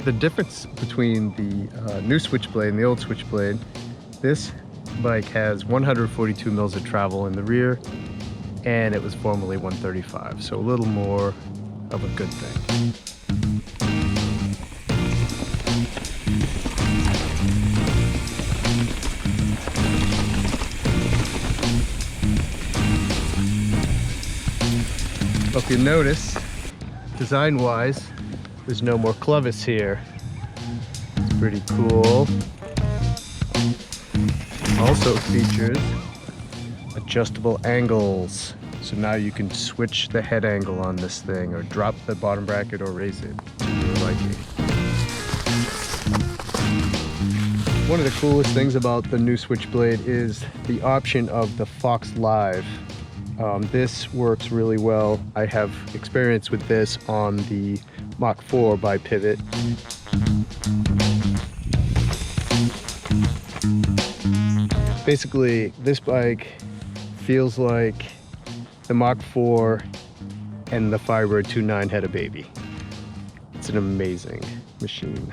The difference between the new Switchblade and the old Switchblade, this bike has 142 mils of travel in the rear, and it was formerly 135, so a little more of a good thing. If you notice, design-wise, there's no more clevis here. It's pretty cool. Also features adjustable angles. So now you can switch the head angle on this thing, or drop the bottom bracket or raise it to your liking. One of the coolest things about the new Switchblade is the option of the Fox Live. This works really well. I have experience with this on the Mach 4 by Pivot. Basically, this bike feels like the Mach 4 and the Firebird 2.9 had a baby. It's an amazing machine.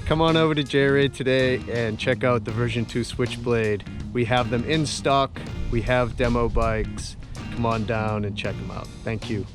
Come on over to JRA today and check out the version 2 Switchblade. We have them in stock. We have demo bikes. Come on down and check them out. Thank you.